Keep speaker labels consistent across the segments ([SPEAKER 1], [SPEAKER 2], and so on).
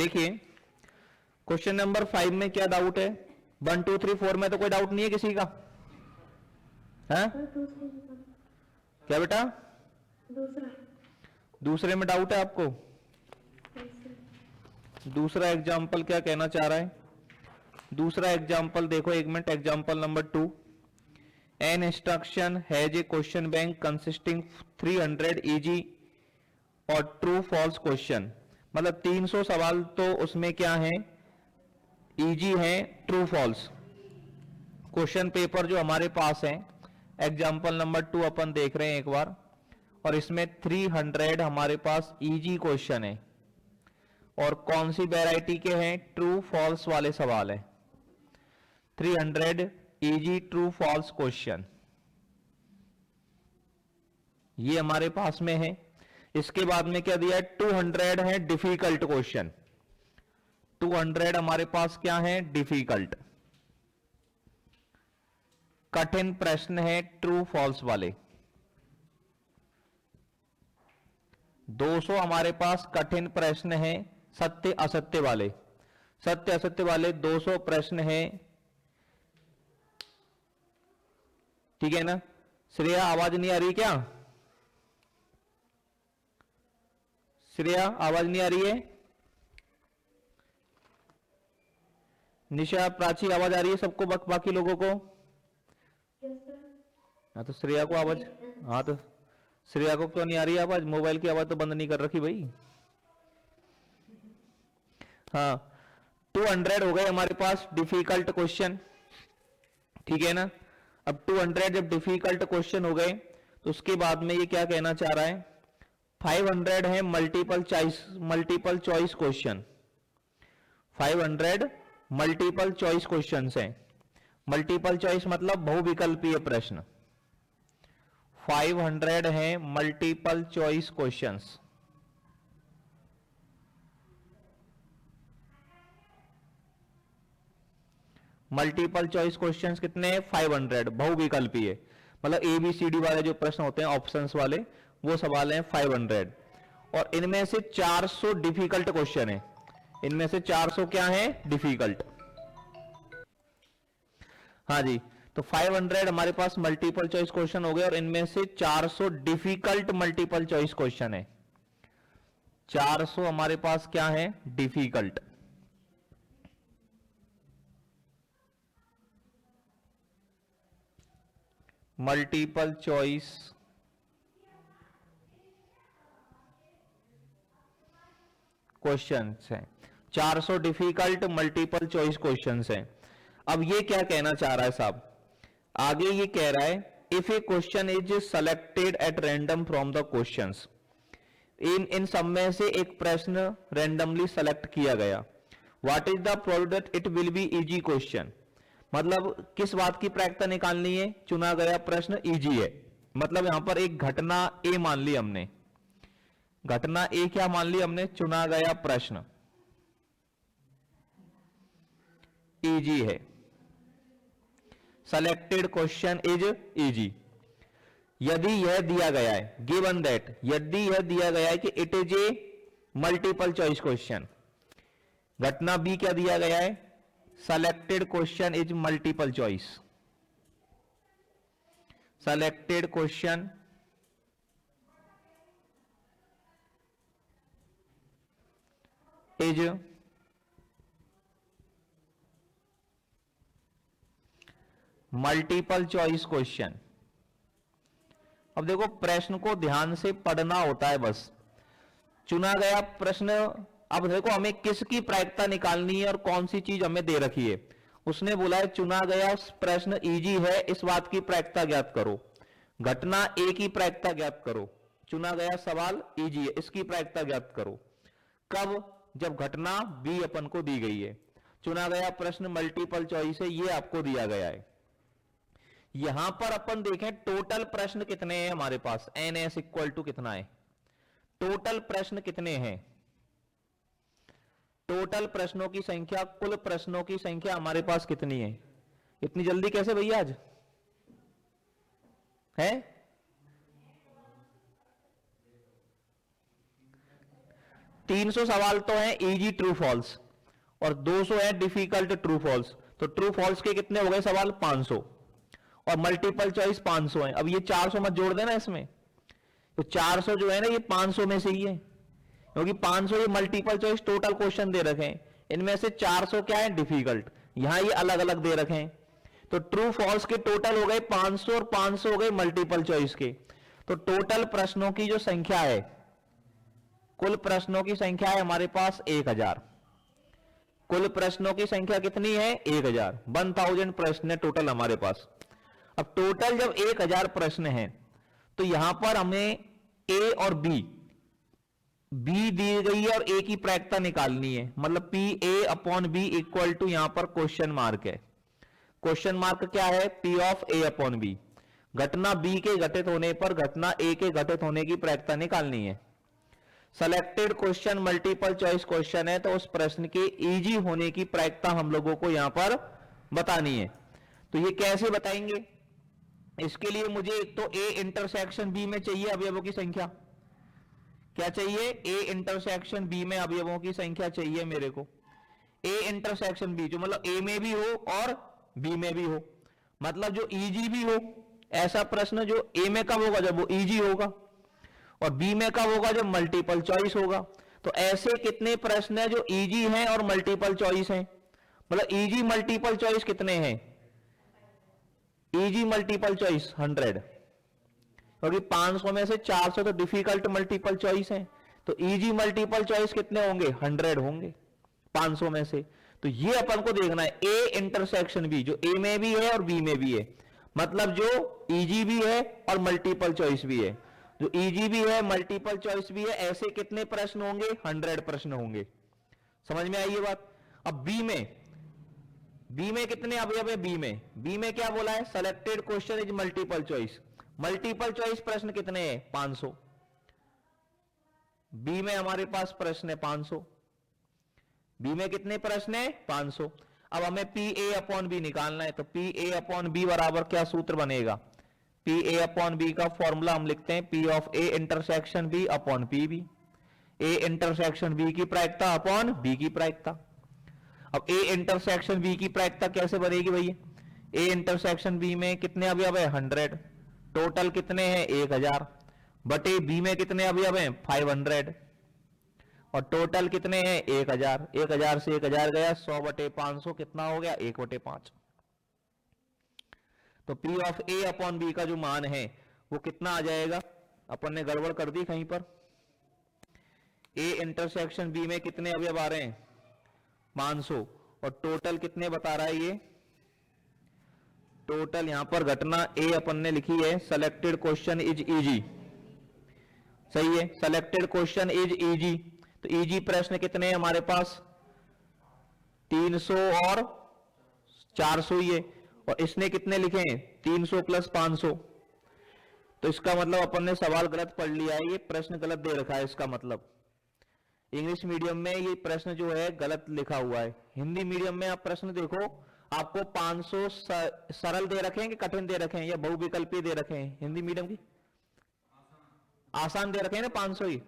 [SPEAKER 1] देखिए question number 5 में क्या डाउट है? 1 2 3 4 में तो कोई डाउट नहीं है किसी का? है क्या बेटा? दूसरे में डाउट है आपको? दूसरा एग्जाम्पल क्या कहना चाह रहा है? दूसरा एग्जाम्पल देखो, एक minute. Example number 2, an instruction has a question bank consisting 300 easy और ट्रू फॉल्स क्वेश्चन। मतलब 300 सवाल तो उसमें क्या है, इजी है, ट्रू फॉल्स। क्वेश्चन पेपर जो हमारे पास है एग्जाम्पल नंबर 2 अपन देख रहे हैं एक बार, और इसमें 300 हमारे पास इजी क्वेश्चन है और कौन सी वैरायटी के हैं? ट्रू फॉल्स वाले सवाल है। 300 इजी ट्रू फॉल्स क्वेश्चन ये हमारे पास में है। इसके बाद में क्या दिया है? 200 है डिफिकल्ट क्वेश्चन। 200 हमारे पास क्या है? डिफिकल्ट कठिन प्रश्न है ट्रू फॉल्स वाले। 200 हमारे पास कठिन प्रश्न है सत्य असत्य वाले। सत्य असत्य वाले 200 प्रश्न है। ठीक है ना? श्रेया आवाज नहीं आ रही क्या? श्रेया आवाज नहीं आ रही है? निशा, प्राची आवाज आ रही है सबको? बाकी लोगों को? हाँ तो श्रेया को आवाज, हाँ तो श्रेया को क्यों नहीं आ रही है आवाज? मोबाइल की आवाज तो बंद नहीं कर रखी भाई। हाँ 200 हो गए हमारे पास डिफिकल्ट क्वेश्चन। ठीक है ना? अब 200 जब डिफिकल्ट क्वेश्चन हो गए तो उसके बाद में ये क्या कहना चाह रहा है? 500 है multiple choice question. 500 multiple choice question है। मल्टीपल चॉइस मतलब बहुविकल्पीय प्रश्न। 500 है multiple choice questions. Multiple choice questions कितने? 500 बहुविकल्पीय, मतलब ABCD वाले जो प्रश्न होते हैं ऑप्शंस वाले, वो सवाल हैं 500। और इनमें से 400 डिफिकल्ट क्वेश्चन है। इनमें से 400 क्या है? डिफिकल्ट। हाँ जी, तो 500 हमारे पास मल्टीपल चॉइस क्वेश्चन हो गए और इनमें से 400 डिफिकल्ट मल्टीपल चॉइस क्वेश्चन है। 400 हमारे पास क्या है? डिफिकल्ट। मल्टीपल चॉइस क्वेश्चंस हैं। 400 डिफिकल्ट मल्टीपल चॉइस क्वेश्चंस हैं। अब ये क्या कहना चाह रहा है साहब? आगे ये कह रहा है if a question is selected at random from the questions, इन सब में से एक प्रश्न रैंडमली सेलेक्ट किया गया, what is the probability it will be easy question. मतलब किस बात की प्रायिकता निकालनी है? चुना गया प्रश्न इजी है, मतलब यहां पर एक घटना ए मान ली हमने। घटना ए क्या मान ली हमने? चुना गया प्रश्न इजी है। Selected question is easy. यदि यह दिया गया है, गिवन दैट, यदि यह दिया गया है कि it is a multiple choice question. घटना बी क्या दिया गया है? Selected question is multiple choice. Selected question is multiple choice question. अब देखो प्रश्न को ध्यान से पढ़ना होता है बस। चुना गया प्रश्न, अब देखो हमें किसकी प्रायिकता निकालनी है और कौन सी चीज हमें दे रखी है। उसने बोला है चुना गया प्रश्न इजी है, इस बात की प्रायिकता ज्ञात करो। घटना ए की प्रायिकता ज्ञात करो। चुना गया सवाल इजी है, इसकी प्रायिकता ज्ञात करो। कब? जब घटना बी अपन को दी गई है। चुना गया प्रश्न मल्टीपल चॉइस है, ये आपको दिया गया है। यहां पर अपन देखें टोटल प्रश्न कितने हैं हमारे पास? NS इक्वल टू कितना है? टोटल प्रश्न कितने हैं? टोटल प्रश्नों की संख्या, कुल प्रश्नों की संख्या हमारे पास कितनी है? इतनी जल्दी कैसे भैया आज है? 300 सवाल तो हैं इजी ट्रू फॉल्स और 200 है डिफिकल्ट ट्रू फॉल्स। तो ट्रू फॉल्स के कितने हो गए सवाल 500 और मल्टीपल चॉइस 500 है। अब ये 400 मत जोड़ देना इसमें, तो 400 जो है ना ये 500 में से ही है, क्योंकि 500 ये मल्टीपल चॉइस टोटल क्वेश्चन दे रखे हैं, इनमें से 400 क्या है डिफिकल्ट, यहां ये अलग अलग दे रखे हैं। तो ट्रू फॉल्स के टोटल हो गए 500 और 500 हो गए मल्टीपल चॉइस के। तो टोटल प्रश्नों की जो संख्या है, कुल प्रश्नों की संख्या है हमारे पास 1000। कुल प्रश्नों की संख्या कितनी है 1000 प्रश्न है टोटल हमारे पास। अब टोटल जब 1000 प्रश्न हैं तो यहां पर हमें ए और बी दी गई है और ए की प्रायिकता निकालनी है, मतलब P A upon B equal to यहां पर क्वेश्चन मार्क है। क्वेश्चन मार्क क्या है P of A upon B. घटना बी के घटित होने पर घटना ए के घटित होने की प्रायिकता निकालनी है। Selected question multiple choice question है तो उस प्रश्न के इजी होने की प्रायिकता हम लोगों को यहां पर बतानी है। तो ये कैसे बताएंगे, इसके लिए मुझे एक तो ए इंटरसेक्शन बी में चाहिए अवयवों की संख्या। क्या चाहिए, ए इंटरसेक्शन बी में अवयवों की संख्या चाहिए मेरे को। ए इंटरसेक्शन बी जो मतलब ए में भी हो और बी में भी हो, मतलब जो इजी भी हो। ऐसा प्रश्न जो ए में कब होगा जब वो इजी होगा, और बी में कब होगा जब मल्टीपल चॉइस होगा। तो ऐसे कितने प्रश्न है जो इजी हैं और मल्टीपल चॉइस हैं, मतलब इजी मल्टीपल चॉइस कितने हैं, इजी मल्टीपल चॉइस 100, क्योंकि 500 में से 400 तो डिफिकल्ट मल्टीपल चॉइस है। तो इजी मल्टीपल चॉइस कितने होंगे 100 होंगे 500 में से। तो ये अपन को देखना है ए इंटरसेक्शन बी जो ए में भी है और बी में भी है, मतलब जो इजी भी है और मल्टीपल चॉइस भी है। जो इजी भी है मल्टीपल चॉइस भी है, ऐसे कितने प्रश्न होंगे 100 प्रश्न होंगे। समझ में आई ये बात। अब बी में कितने अवयव है, बी में क्या बोला है selected question is multiple choice. Multiple choice प्रश्न कितने हैं 500। बी में हमारे पास प्रश्न है 500, बी में कितने प्रश्न है 500। अब हमें पी ए अपॉन बी निकालना है, तो पी ए अपॉन बी बराबर क्या सूत्र बनेगा, पी ए अपॉन बी का फॉर्मूला हम लिखते हैं P of A intersection B upon P B. A intersection B की प्रायिकता अपॉन बी की प्रायिकता। अब ए इंटरसेक्शन बी की प्रायिकता कैसे बनेगी भैया, ए इंटरसेक्शन बी में कितने अवयव है 100, टोटल कितने हैं 1000, बटे बी में कितने अवयव हैं 500 और टोटल कितने हैं 1000। 1000 से 1000 गया 100 बटे 500 कितना हो गया 1/5। तो P of A upon B का जो मान है वो कितना आ जाएगा, अपन ने गड़बड़ कर दी कहीं पर। A इंटरसेक्शन B में कितने अवयव आ रहे हैं 500 और टोटल कितने बता रहा है ये, टोटल यहां पर घटना A अपन ने लिखी है सेलेक्टेड क्वेश्चन इज इजी, सही है, सेलेक्टेड क्वेश्चन इज इजी। तो इजी प्रश्न कितने हैं हमारे पास 300 और 400 ही है, और इसने कितने लिखे हैं 300 प्लस 500। तो इसका मतलब अपन ने सवाल गलत पढ़ लिया है, ये प्रश्न गलत दे रखा है। इसका मतलब इंग्लिश मीडियम में ये प्रश्न जो है गलत लिखा हुआ है। हिंदी मीडियम में आप प्रश्न देखो, आपको 500 सरल दे रखे हैं कि कठिन दे रखे हैं या बहुविकल्पीय दे रखे हैं, हिंदी मीडियम की आसान दे रखे हैं ना 500 ही।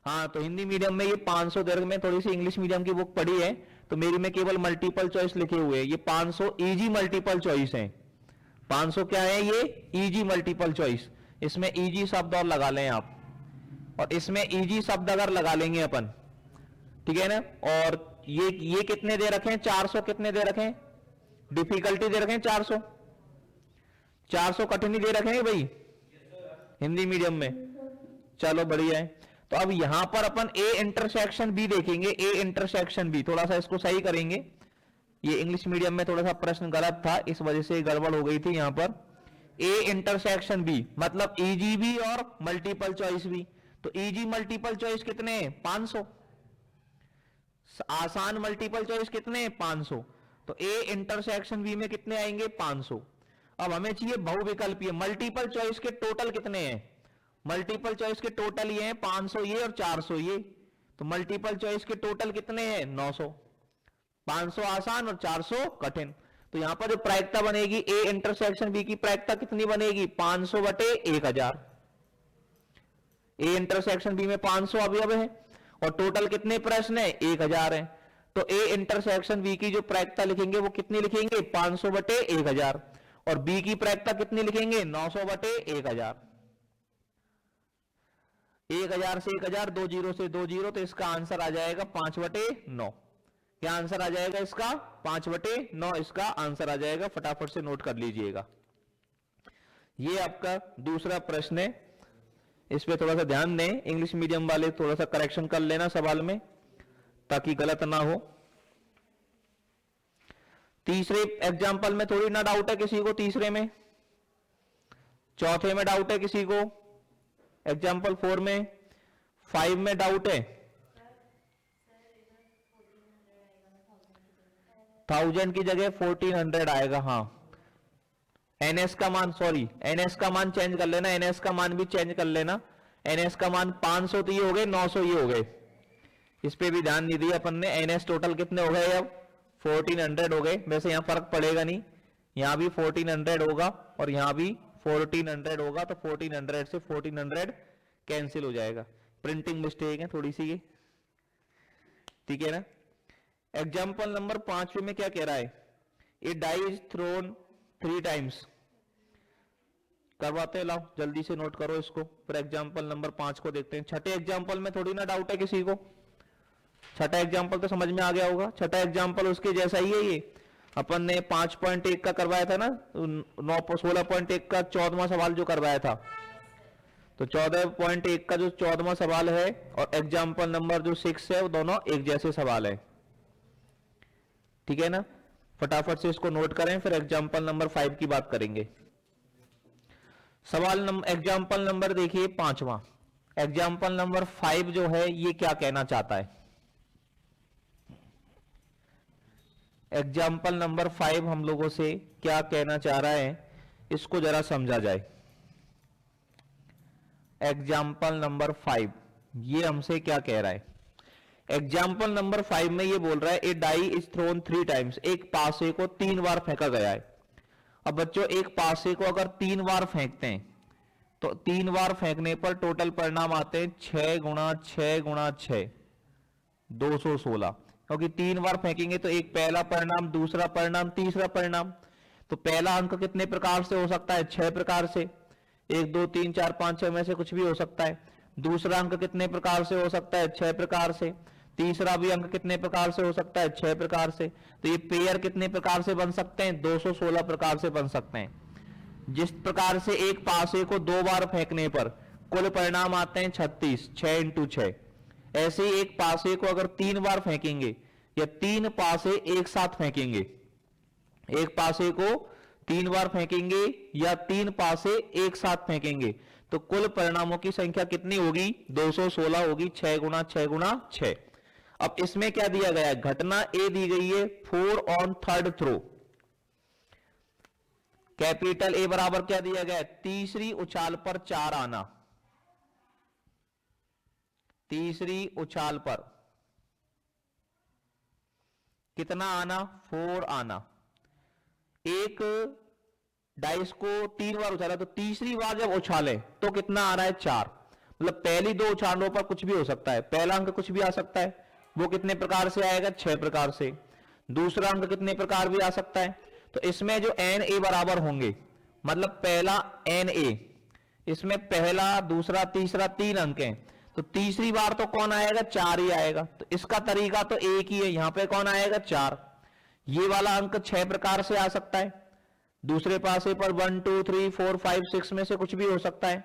[SPEAKER 1] हाँ, तो हिंदी मीडियम में ये 500 दे रखे। मैं थोड़ी सी इंग्लिश मीडियम की बुक पढ़ी है तो मेरी में केवल मल्टीपल चॉइस लिखे हुए हैं। ये 500 इजी मल्टीपल चॉइस है। 500 क्या है ये इजी मल्टीपल चॉइस। इसमें इजी शब्द और लगा लें आप, और इसमें इजी शब्द अगर लगा लेंगे अपन, ठीक है ना। और ये कितने दे रखे हैं 400, कितने दे रखे हैं डिफिकल्टी दे रखे हैं 400, 400 कठिन दे रखे हैं भाई हिंदी मीडियम में। चलो बढ़िया है। तो अब यहां पर अपन ए इंटरसेक्शन बी देखेंगे, ए इंटरसेक्शन बी, थोड़ा सा इसको सही करेंगे। ये इंग्लिश मीडियम में थोड़ा सा प्रश्न गलत था, इस वजह से गड़बड़ हो गई थी यहां पर। ए इंटरसेक्शन बी मतलब इजी भी और मल्टीपल चॉइस भी। तो इजी मल्टीपल चॉइस कितने हैं 500, आसान मल्टीपल चॉइस कितने हैं 500। तो ए इंटरसेक्शन बी में कितने आएंगे 500। अब हमें चाहिए बहुविकल्पीय मल्टीपल चॉइस के टोटल कितने हैं, मल्टीपल चॉइस के टोटल ये हैं 500 ये और 400 ये। तो मल्टीपल चॉइस के टोटल कितने हैं 900, 500 आसान और 400 कठिन। तो यहां पर जो प्रायिकता बनेगी ए इंटरसेक्शन बी की प्रायिकता कितनी बनेगी 500 बटे 1000। ए इंटरसेक्शन बी में 500 अवयव है और टोटल कितने प्रश्न है? 1000 है। तो ए इंटरसेक्शन बी की जो प्रायिकता लिखेंगे वो कितनी लिखेंगे? 500 बटे 1000। और बी की प्रायिकता कितनी लिखेंगे? 900 बटे 1000। 1000 से 1000, 2 जीरो से 2 जीरो, तो इसका आंसर आ जाएगा 5 बटे 9। क्या आंसर आ जाएगा इसका? 5 बटे 9 इसका आंसर आ जाएगा। फटाफट से नोट कर लीजिएगा। ये आपका दूसरा प्रश्न है, इस पे थोड़ा सा ध्यान दें। इंग्लिश मीडियम वाले थोड़ा सा करेक्शन कर लेना सवाल में, ताकि गलत ना हो। तीसरे एग्जाम्पल में थोड़ी ना डाउट है किसी को, तीसरे में। चौथे में डाउट है किसी को, एग्जाम्पल 4 में। 5 में डाउट है। 1000 की जगह 1400 आएगा। हाँ, एनएस का मान, सॉरी एनएस का मान चेंज कर लेना, एनएस का मान भी चेंज कर लेना। एनएस का मान 500 तो ये हो गए, 900 ये हो गए। इस पे भी ध्यान नहीं दिया अपन ने। एनएस टोटल कितने हो गए? अब 1400 हो गए। वैसे यहां फर्क पड़ेगा नहीं, यहां भी 1400 होगा और यहां भी 1400 होगा। तो 1400 से 1400 कैंसिल हो जाएगा। प्रिंटिंग मिस्टेक है थोड़ी सी ये, ठीक है ना। एग्जाम्पल नंबर 5 में क्या कह रहा है? ए डाई इज थ्रोन 3 टाइम्स। करवाते, लाओ जल्दी से नोट करो इसको। फिर एग्जाम्पल नंबर 5 को देखते हैं। छठे एग्जाम्पल में थोड़ी ना डाउट है किसी को। छठा एग्जाम्पल तो समझ में आ गया होगा। छठा एग्जाम्पल उसके जैसा ही है। ये अपन ने 5.1 का करवाया था ना, 16.1 का 14वां सवाल जो करवाया था। तो 14.1 का जो 14वां सवाल है और एग्जाम्पल नंबर जो 6 है, वो दोनों एक जैसे सवाल है, ठीक है ना। फटाफट से इसको नोट करें, फिर एग्जाम्पल नंबर 5 की बात करेंगे। सवाल नंबर, एग्जाम्पल नंबर देखिए 5वां। एग्जाम्पल नंबर 5 जो है ये क्या कहना चाहता है? एग्जाम्पल नंबर 5 हम लोगों से क्या कहना चाह रहा है, इसको जरा समझा जाए। एग्जाम्पल नंबर 5 ये हमसे क्या कह रहा है? एग्जाम्पल नंबर 5 में ये बोल रहा है, ए डाई इज थ्रोन 3 टाइम्स। एक पासे को 3 बार फेंका गया है। अब बच्चों, एक पासे को अगर 3 बार फेंकते हैं तो 3 बार फेंकने पर टोटल परिणाम आते हैं 6 गुणा 6 गुणा 6, 216। क्योंकि 3 बार फेंकेंगे तो एक पहला परिणाम, दूसरा परिणाम, तीसरा परिणाम। तो पहला अंक कितने प्रकार से हो सकता है? 6 प्रकार से। 1 2 3 4 5 6 में से कुछ भी हो सकता है। दूसरा अंक कितने प्रकार से हो सकता है? 6 प्रकार से। तीसरा भी अंक कितने प्रकार से हो सकता है? 6 प्रकार से। तो ये पेयर कितने प्रकार से बन सकते हैं? 216 प्रकार से बन सकते हैं। जिस प्रकार से एक पासे को 2 बार फेंकने पर कुल परिणाम आते हैं 36, 6 इंटू 6। ऐसे ही एक पासे को अगर 3 बार फेंकेंगे या 3 पासे एक साथ फेंकेंगे, एक पासे को 3 बार फेंकेंगे या 3 पासे एक साथ फेंकेंगे, तो कुल परिणामों की संख्या कितनी होगी? 216 होगी। 6 गुणा 6 गुणा 6। अब इसमें क्या दिया गया है? घटना ए दी गई है 4 on third throw. Capital A बराबर क्या दिया गया है? तीसरी उछाल पर 4 आना। तीसरी उछाल पर कितना आना? 4 आना। एक डाइस को 3 बार उछाला, तो तीसरी बार जब उछाले तो कितना आ रहा है? 4। मतलब पहली 2 उछालों पर कुछ भी हो सकता है। पहला अंक कुछ भी आ सकता है, वो कितने प्रकार से आएगा? 6 प्रकार से। दूसरा अंक कितने प्रकार भी आ सकता है? तो इसमें जो एन ए बराबर होंगे, मतलब पहला एन ए, इसमें पहला, दूसरा, तीसरा 3 अंक हैं, तो तीसरी बार तो कौन आएगा? 4 ही आएगा। तो इसका तरीका तो एक ही है। यहां पे कौन आएगा? 4। ये वाला अंक 6 प्रकार से आ सकता है। दूसरे पासे पर 1 2 3 4 5 6 में से कुछ भी हो सकता है,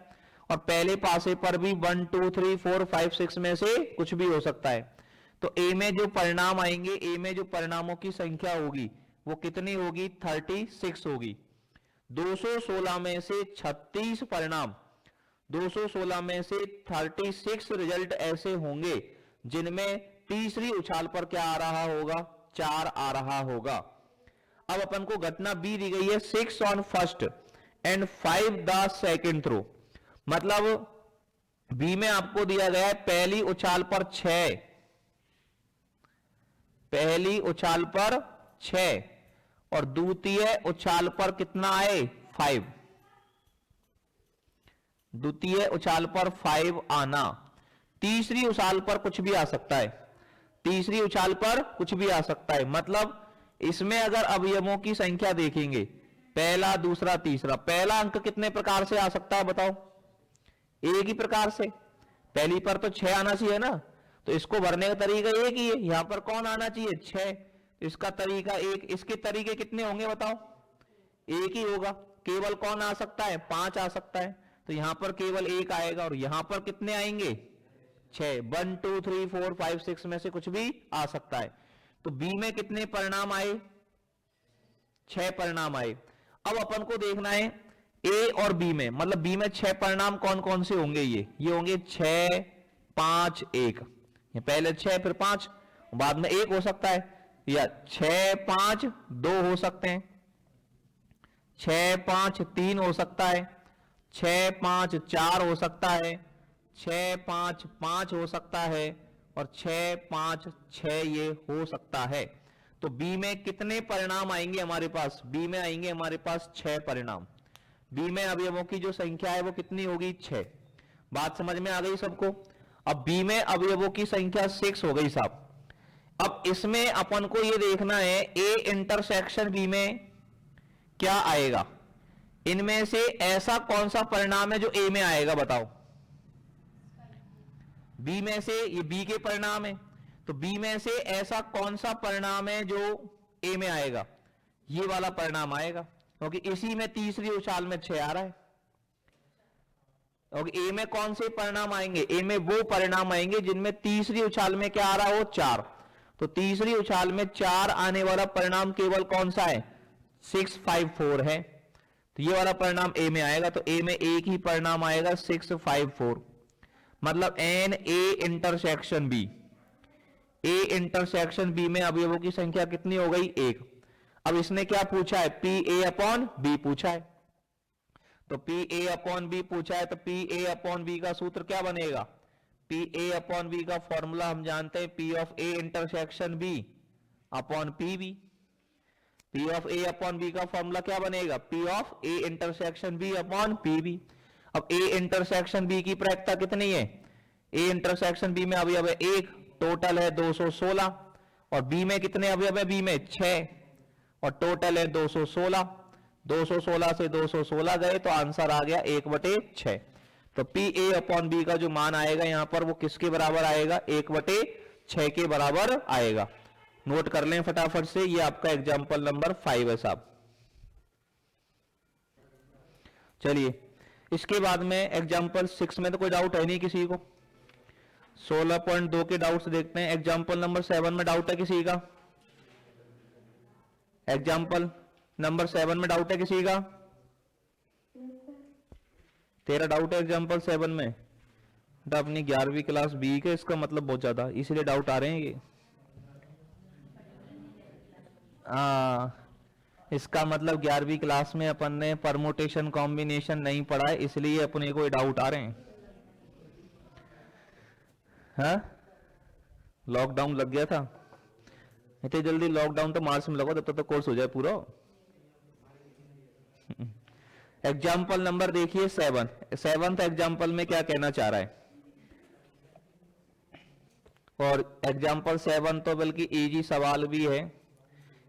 [SPEAKER 1] और पहले पासे पर भी 1 2 3 4 5 6 में से कुछ भी हो सकता है। तो ए में जो परिणाम आएंगे, ए में जो परिणामों की संख्या होगी वो कितनी होगी? 36 होगी। 216 में से 36 परिणाम, 216 में से 36 रिजल्ट ऐसे होंगे जिनमें तीसरी उछाल पर क्या आ रहा होगा? 4 आ रहा होगा। अब अपन को घटना बी दी गई है 6 on first and 5 the second throw. मतलब बी में आपको दिया गया है पहली उछाल पर 6, पहली उछाल पर 6 और द्वितीय उछाल पर कितना आए? 5। द्वितीय उछाल पर 5 आना। तीसरी उछाल पर कुछ भी आ सकता है, तीसरी उछाल पर कुछ भी आ सकता है। मतलब इसमें अगर अवयवों की संख्या देखेंगे, पहला, दूसरा, तीसरा, पहला अंक कितने प्रकार से आ सकता है बताओ? एक ही प्रकार से। पहली पर तो 6 आना चाहिए ना, तो इसको भरने का तरीका एक ही है। यहां पर कौन आना चाहिए? 6। इसका तरीका एक। इसके तरीके कितने होंगे बताओ? एक ही होगा। केवल कौन आ सकता है? 5 आ सकता है। तो यहां पर केवल एक आएगा, और यहां पर कितने आएंगे? 6। 1 2 3 4 5 6 में से कुछ भी आ सकता है। तो बी में कितने परिणाम आए? 6 परिणाम आए। अब अपन को देखना है ए और बी में, मतलब बी में 6 परिणाम कौन कौन से होंगे? ये होंगे 6 5 1। ये पहले 6 फिर 5, बाद में 1 हो सकता है, या 6 5 2 हो सकते हैं, 6 5 3 हो सकता है, 6 5 4 हो सकता है, 6 5 5 हो सकता है, और 6 5 6 ये हो सकता है। तो बी में कितने परिणाम आएंगे हमारे पास? बी में आएंगे हमारे पास 6 परिणाम। बी में अवयवों की जो संख्या है वो कितनी होगी? 6। बात समझ में आ गई सबको? अब बी में अवयवों की संख्या 6 हो गई साहब। अब इसमें अपन को ये देखना है ए इंटरसेक्शन बी में क्या आएगा। इनमें से ऐसा कौन सा परिणाम है जो ए में आएगा बताओ? बी में से, ये बी के परिणाम है, तो बी में से ऐसा कौन सा परिणाम है जो ए में आएगा? ये वाला परिणाम आएगा, क्योंकि इसी में तीसरी उछाल में 6 आ रहा है। और ए में कौन से परिणाम आएंगे? ए में वो परिणाम आएंगे जिनमें तीसरी उछाल में क्या आ रहा हो? 4। तो तीसरी उछाल में 4 आने वाला परिणाम केवल कौन सा है? 6 5 4 है। तो ये वाला परिणाम ए में आएगा। तो ए में एक ही परिणाम आएगा 6 5 4। मतलब n A intersection B, A intersection B में अवयवों की संख्या कितनी हो गई? 1। अब इसने क्या पूछा है? पी ए अपॉन बी पूछा है। तो पी ए अपॉन बी पूछा है, तो पी ए अपॉन बी का सूत्र क्या बनेगा? पी ए अपॉन बी का फॉर्मूला हम जानते हैं, P of A intersection B upon P B. P of A upon B का फॉर्मूला क्या बनेगा? P of A intersection B upon P B. अब ए इंटरसेक्शन बी की प्रायिकता कितनी है? ए इंटरसेक्शन बी में अवयव है 1, टोटल है 216, और बी में कितने अवयव है? बी में 6, और टोटल है 216। 216 से 216 गए तो आंसर आ गया 1/6। तो पी ए अपॉन बी का जो मान आएगा यहां पर वो किसके बराबर आएगा? 1/6 के बराबर आएगा। नोट कर लें फटाफट से, ये आपका एग्जाम्पल नंबर 5 है साहब। चलिए इसके बाद में एग्जाम्पल 6 में तो कोई डाउट है नहीं किसी को। 16.2 के डाउट्स देखते हैं। एग्जाम्पल नंबर 7 में डाउट है किसी का? एग्जाम्पल नंबर 7 में डाउट है किसी का? तेरा डाउट है एग्जाम्पल 7 में? अपनी 11वीं क्लास बी के, इसका मतलब बहुत ज्यादा, इसलिए डाउट आ रहे हैं ये। इसका मतलब 11वीं क्लास में अपन ने परमुटेशन कॉम्बिनेशन नहीं पढ़ा है, इसलिए अपने को डाउट आ रहे हैं। हाँ, लॉकडाउन लग गया था, इतनी जल्दी लॉकडाउन तो मार्च में लगा, तब तक तो कोर्स हो जाए पूरा। एग्जाम्पल नंबर देखिए 7th एग्जाम्पल में क्या कहना चाह रहा है। और एग्जाम्पल 7 तो बल्कि इजी सवाल भी है।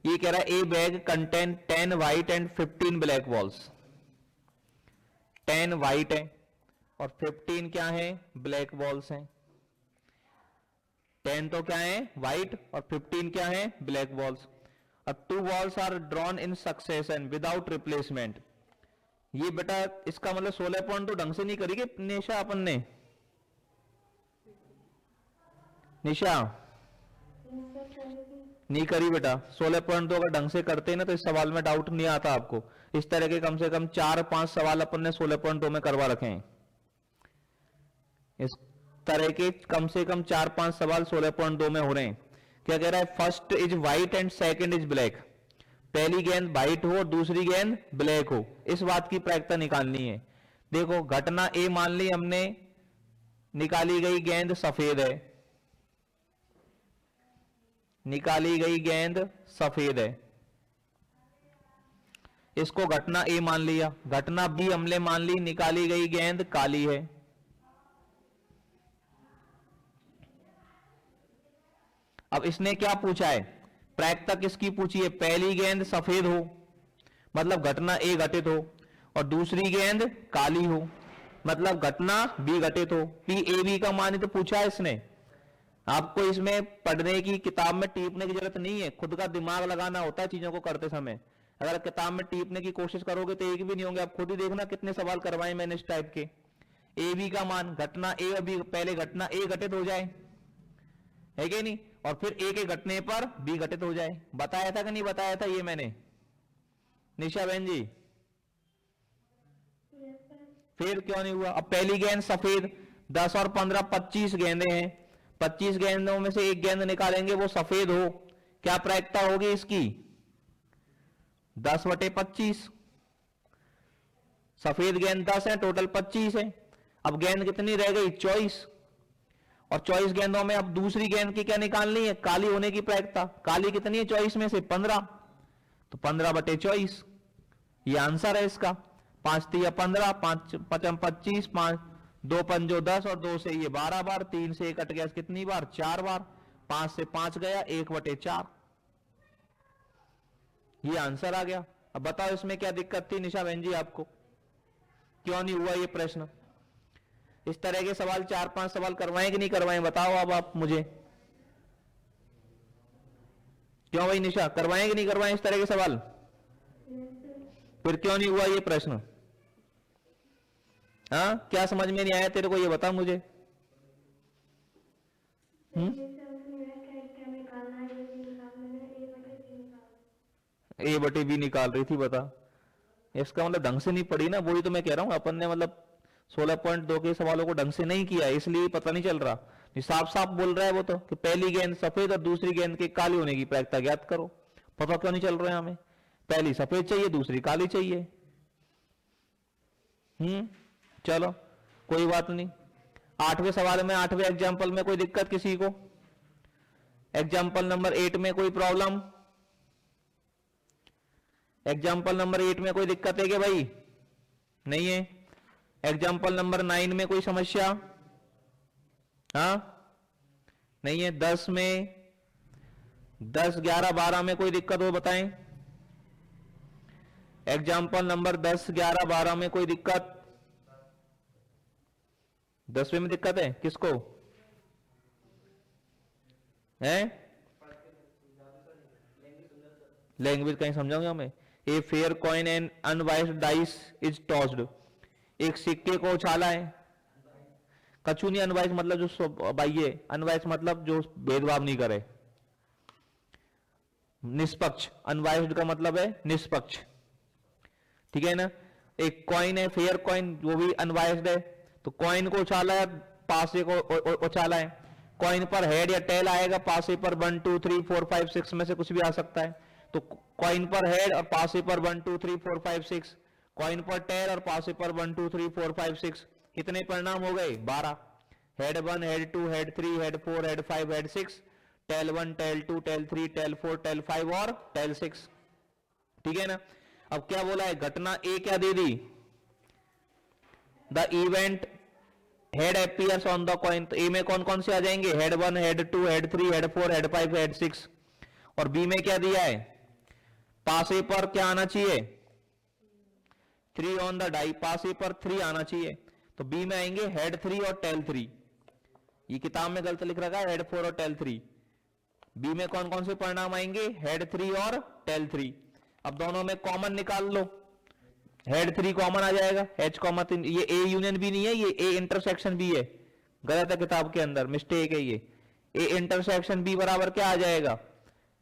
[SPEAKER 1] ये कह रहा है ए bag contain 10 white and 15 black balls. 10 white है और 15 क्या है? ब्लैक बॉल्स हैं। 10 तो क्या है? व्हाइट, और 15 क्या है? Black balls. अब 2 balls are drawn in succession without replacement. ये बेटा इसका मतलब 16 पॉइंट तो ढंग से नहीं करी निशा अपन ने? निशा नहीं करी बेटा। 16 पॉइंट तो अगर ढंग से करते ना तो इस सवाल में डाउट नहीं आता आपको। इस तरह के कम से कम 4-5 सवाल अपन ने 16.2 में करवा रखे हैं। इस तरह के कम से कम 4-5 सवाल 16.2 में हो रहे हैं। क्या कह रहा है? First is white and second is black. पहली गेंद व्हाइट हो और दूसरी गेंद ब्लैक हो, इस बात की प्रायिकता निकालनी है। देखो घटना ए मान ली हमने, निकाली गई गेंद सफेद है, निकाली गई गेंद सफेद है, इसको घटना ए मान लिया। घटना बी हमने मान ली, निकाली गई गेंद काली है। अब इसने क्या पूछा है, प्रायिकता किसकी पूछी है, पहली गेंद सफेद हो मतलब घटना ए घटित हो, और दूसरी गेंद काली हो मतलब घटना बी घटित हो। पी ए बी का मान ही तो पूछा है इसने। आपको इसमें पढ़ने की, किताब में टीपने की जरूरत नहीं है, खुद का दिमाग लगाना होता है चीजों को करते समय। अगर किताब में टीपने की कोशिश करोगे तो एक भी नहीं होंगे। आप खुद ही देखना कितने सवाल करवाए मैंने इस टाइप के। ए बी का मान, घटना ए और बी, पहले घटना ए घटित हो जाए, है कि नहीं, और फिर ए के घटने पर बी घटित हो जाए। बताया था कि नहीं बताया था ये मैंने, निशा बहन जी? फिर क्यों नहीं हुआ? अब पहली गेंद सफेद, 10 और 15 25 गेंदें हैं, 25 गेंदों में से एक गेंद निकालेंगे वो सफेद हो, क्या प्रायिकता होगी इसकी? 10/25। सफेद गेंद 10 है, टोटल 25 है। अब गेंद कितनी रह गई? 24। और 24 गेंदों में अब दूसरी गेंद की क्या निकालनी है? काली होने की प्रायिकता। काली कितनी है 24 में से? 15। तो 15/24 ये आंसर है इसका। 5 3 15, 5 5 25, 5 2 5 10 और 2 से ये 12 बार, 3 से 1 कट गया कितनी बार? 4 बार, 5 से 5 गया 1/4, ये आंसर आ गया। अब बताओ इसमें क्या दिक्कत थी निशा बहन जी आपको, क्यों नहीं हुआ ये प्रश्न? इस तरह के सवाल 4-5 सवाल करवाएं कि नहीं करवाएं, बताओ अब आप मुझे। क्यों भाई निशा, करवाएं कि नहीं करवाएं इस तरह के सवाल? फिर क्यों नहीं हुआ ये प्रश्न? हाँ, क्या समझ में नहीं आया तेरे को ये बता मुझे। ए बटे बी निकाल रही थी, बता। इसका मतलब ढंग से नहीं पढ़ी ना, वही तो मैं कह रहा हूं, अपन ने मतलब 16.2 के सवालों को ढंग से नहीं किया, इसलिए पता नहीं चल रहा। साफ साफ बोल रहा है वो तो कि पहली गेंद सफेद और दूसरी गेंद के काली होने की प्रायिकता ज्ञात करो। पता क्यों नहीं चल रहा है हमें? पहली सफेद चाहिए, दूसरी काली चाहिए। चलो कोई बात नहीं। 8वें सवाल में, 8वें एग्जाम्पल में कोई दिक्कत किसी को? एग्जाम्पल नंबर 8 में कोई प्रॉब्लम? एग्जाम्पल नंबर 8 में कोई दिक्कत है क्या भाई? नहीं है। एग्जाम्पल नंबर 9 में कोई समस्या? हाँ, नहीं है। 10 में, 10 11 12 में कोई दिक्कत हो बताएं। एग्जाम्पल नंबर 10 11 12 में कोई दिक्कत? 10वें में दिक्कत है किसको है? लैंग्वेज कहीं समझाऊंगा हमें। A fair coin and unbiased dice is tossed, एक सिक्के को उछाला है। कछु नहीं, अनवाइस मतलब जो बाह्य, अनवाइस मतलब जो भेदभाव नहीं करे, निष्पक्ष। अनवाइस्ड का मतलब है निष्पक्ष, ठीक है ना। एक कॉइन है, फेयर कॉइन, वो भी अनवाइस्ड है। तो कॉइन को उछाला है, पासे को उछाला है। कॉइन पर हेड या टेल आएगा, पासे पर 1 2 3 4 5 6 में से कुछ भी आ सकता है। तो कॉइन पर हेड और पासे पर 1 2 3 4 5 6, कॉइन पर टेल और पासे पर 1 2 3 4 5 6, कितने परिणाम हो गए? 12। Head 1, head 2, head 3, head 4, head 5, head 6, tail 1, tail 2, tail 3, tail 4, tail 5 और टेल 6, ठीक है ना। अब क्या बोला है? घटना ए क्या दे दी? The event head appears on the coin. तो ए में कौन कौन से आ जाएंगे? Head 1, head 2, head 3, head 4, head 5, head 6। और बी में क्या दिया है? पासे पर क्या आना चाहिए? 3 ऑन द डाई, पासे पर 3 आना चाहिए। तो बी में आएंगे हेड 3 और टेल 3। ये किताब में गलत लिख रखा है, हेड 4 और टेल 3। बी में कौन कौन से परिणाम आएंगे? हेड 3 और टेल 3। अब दोनों में कॉमन निकाल लो। हेड 3 कॉमन आ जाएगा, H कॉमा 3। ये ए यूनियन बी नहीं है, ये ए इंटरसेक्शन बी है। गलत है किताब के अंदर, मिस्टेक है ये। ए इंटरसेक्शन बी बराबर क्या आ जाएगा?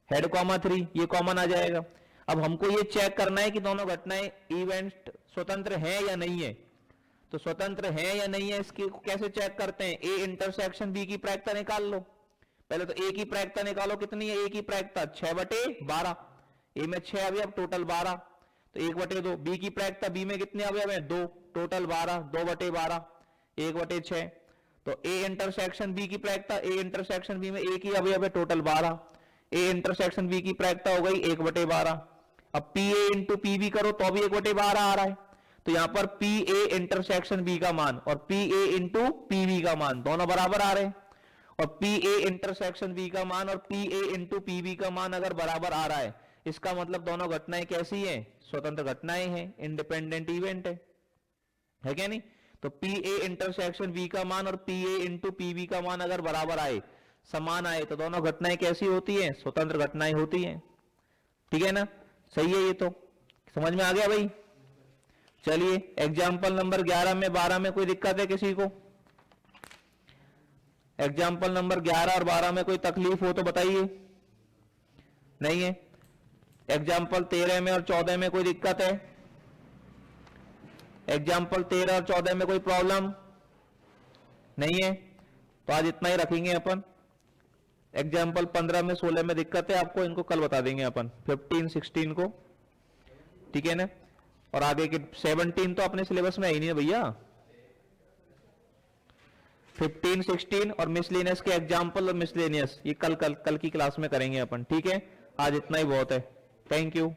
[SPEAKER 1] हेड कॉमा 3, ये कॉमन आ जाएगा। अब हमको ये चेक करना है कि दोनों घटनाएं इवेंट स्वतंत्र हैं या नहीं है। तो स्वतंत्र हैं या नहीं है, इसकी कैसे चेक करते हैं? ए इंटरसेक्शन बी की प्रायिकता निकाल लो। पहले तो ए की प्रायिकता निकालो, कितनी है ए की प्रायिकता? 6/12। ए में 6 अवयव, टोटल 12, तो 1/2। बी की प्रायिकता, बी में कितने अवयव हैं? 2, टोटल 12, 2/12, 1/6। तो ए इंटरसेक्शन बी की प्रायिकता, ए इंटरसेक्शन बी में एक ही अवयव है, टोटल 12। ए इंटरसेक्शन बी की प्रायिकता हो गई 1/12। अब P A into P B करो तो भी 1/12 आ रहा है। तो यहां पर पी ए इंटरसेक्शन बी का मान और P A into P B का मान दोनों बराबर आ रहे हैं। और पी ए इंटरसेक्शन बी का मान और P A into P B का मान अगर बराबर आ रहा है, इसका मतलब दोनों घटनाएं कैसी हैं? स्वतंत्र घटनाएं हैं, इंडिपेंडेंट इवेंट है क्या नहीं? तो पी ए इंटरसेक्शन बी का मान और P A into P B का मान अगर बराबर आए, समान आए, तो दोनों घटनाएं कैसी होती हैं? स्वतंत्र घटनाएं होती हैं। ठीक है ना? सही है, ये तो समझ में आ गया भाई। चलिए एग्जाम्पल नंबर 11 में 12 में कोई दिक्कत है किसी को? एग्जाम्पल नंबर 11 और 12 में कोई तकलीफ हो तो बताइए। नहीं है। एग्जाम्पल 13 में और 14 में कोई दिक्कत है? एग्जाम्पल 13 और 14 में कोई प्रॉब्लम नहीं है? तो आज इतना ही रखेंगे अपन। एग्जाम्पल 15 में 16 में दिक्कत है आपको, इनको कल बता देंगे अपन 15 16 को। ठीक है ना? और आगे के 17 तो अपने सिलेबस में है ही नहीं है भैया। 15 16 और मिसलेनियस के एग्जाम्पल और मिसलेनियस ये कल की क्लास में करेंगे अपन। ठीक है, आज इतना ही बहुत है। Thank you.